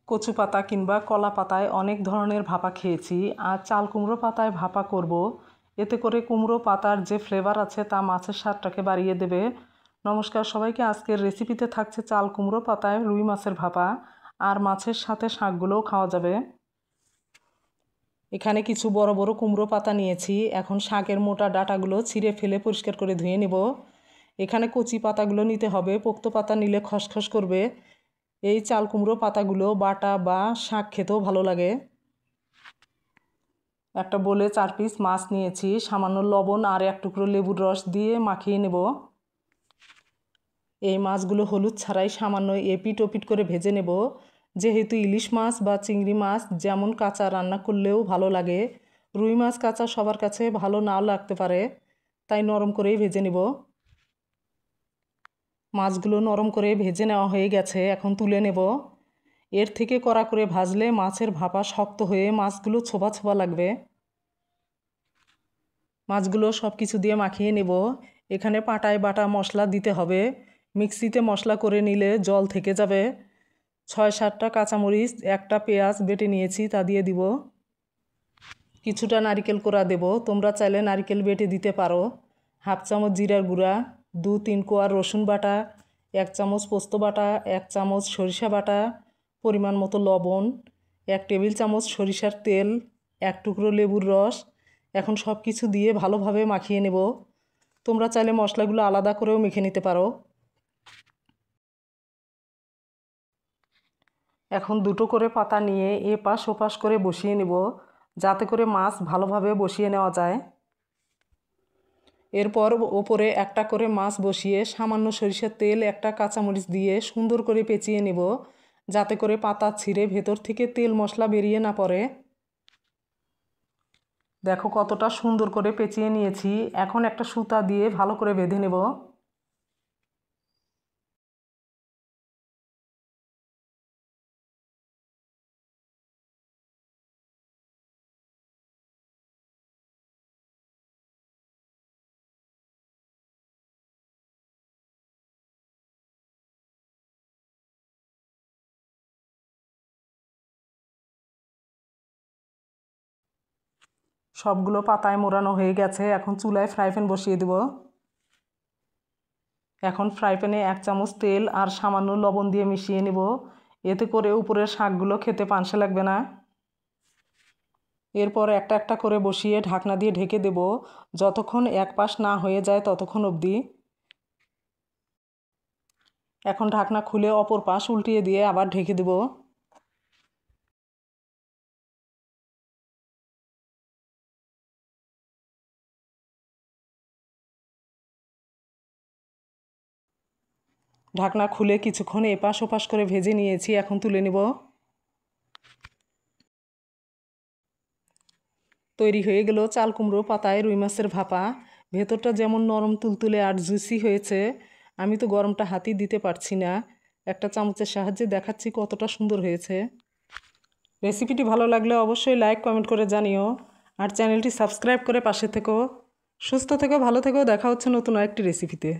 কচু পাতা কিংবা কলা পাতায় অনেক ধরনের ভাপা খেয়েছি। আর চাল কুমড়ো পাতায় ভাপা করব। এতে করে কুমড়ো পাতার যে ফ্লেভার আছে তা মাছের স্বাদটাকে বাড়িয়ে দেবে। নমস্কার সবাইকে, আজকের রেসিপিতে থাকছে চাল কুমড়ো পাতায় রুই মাছের ভাপা। আর মাছের সাথে শাকগুলোও খাওয়া যাবে। এখানে কিছু বড় বড় কুমড়ো পাতা নিয়েছি। এখন শাকের মোটা ডাঁটাগুলো ছিঁড়ে ফেলে পরিষ্কার করে ধুয়ে নেব। এখানে কচি পাতাগুলো নিতে হবে, পোক্ত পাতা নিলে খসখস করবে। এই চাল কুমড়ো পাতাগুলো বাটা বা শাক খেতেও ভালো লাগে। একটা বোলে 4 পিস মাছ নিয়েছি, সামান্য লবণ আর এক টুকরো লেবুর রস দিয়ে মাখিয়ে নেব। এই মাছগুলো হলুদ ছাড়াই সামান্য এপিট ওপিট করে ভেজে নেব। যেহেতু ইলিশ মাছ বা চিংড়ি মাছ যেমন কাঁচা রান্না করলেও ভালো লাগে, রুই মাছ কাঁচা সবার কাছে ভালো নাও লাগতে পারে, তাই নরম করেই ভেজে নেব। মাছগুলো নরম করে ভেজে নেওয়া হয়ে গেছে, এখন তুলে নেব। এর থেকে কড়া করে ভাজলে মাছের ভাপা শক্ত হয়ে মাছগুলো ছোপা ছোপা লাগবে। মাছগুলো সব কিছু দিয়ে মাখিয়ে নেব। এখানে পাটায় বাটা মশলা দিতে হবে। মিক্সিতে মশলা করে নিলে জল থেকে যাবে। 6-7টা কাঁচামরিচ, একটা পেঁয়াজ বেটে নিয়েছি, তা দিয়ে দিব। কিছুটা নারকেল কোড়া দেব, তোমরা চাইলে নারকেল বেটে দিতে পারো। হাফ চামচ জিরার গুঁড়া, 2-3 কোয়া রসুন বাটা, 1 চামচ পোস্ত বাটা, 1 চামচ সরিষা বাটা, পরিমাণ মতো লবণ, 1 টেবিল চামচ সরিষার তেল, 1 টুকরো লেবুর রস। এখন সব কিছু দিয়ে ভালোভাবে মাখিয়ে নেব। তোমরা চাইলে মশলাগুলো আলাদা করেও মেখে নিতে পারো। এখন দুটো করে পাতা নিয়ে এপাশ ওপাশ করে বসিয়ে নেব, যাতে করে মাছ ভালোভাবে বসিয়ে নেওয়া যায়। এরপর ওপরে একটা করে মাছ বসিয়ে সামান্য সরিষার তেল, একটা কাঁচামরিচ দিয়ে সুন্দর করে পেঁচিয়ে নেব, যাতে করে পাতা ছিঁড়ে ভেতর থেকে তেল মশলা বেরিয়ে না পড়ে। দেখো কতটা সুন্দর করে পেঁচিয়ে নিয়েছি। এখন একটা সুতা দিয়ে ভালো করে বেঁধে নেব। সবগুলো পাতায় মোড়ানো হয়ে গেছে, এখন চুলায় ফ্রাই প্যান বসিয়ে দেব। এখন ফ্রাই প্যানে 1 চামচ তেল আর সামান্য লবণ দিয়ে মিশিয়ে নেব। এতে করে উপরের শাকগুলো খেতে পানসে লাগবে না। এরপর একটা একটা করে বসিয়ে ঢাকনা দিয়ে ঢেকে দেব, যতক্ষণ এক পাশ না হয়ে যায় ততক্ষণ অবধি। এখন ঢাকনা খুলে অপর পাশ উল্টিয়ে দিয়ে আবার ঢেকে দেব। ঢাকনা খুলে কিছুক্ষণ এপাশ ওপাশ করে ভেজে নিয়েছি, এখন তুলে নেব। তৈরি হয়ে গেল চাল কুমড়ো পাতায় রুই মাছের ভাপা। ভেতরটা যেমন নরম তুলতুলে আর জুসি হয়েছে, আমি তো গরমটা হাতেই দিতে পারছি না। একটা চামচের সাহায্যে দেখাচ্ছি কতটা সুন্দর হয়েছে। রেসিপিটি ভালো লাগলে অবশ্যই লাইক কমেন্ট করে জানিও। আর চ্যানেলটি সাবস্ক্রাইব করে পাশে থেকো। সুস্থ থেকো, ভালো থেকো, দেখা হচ্ছে নতুন আরেকটি রেসিপিতে।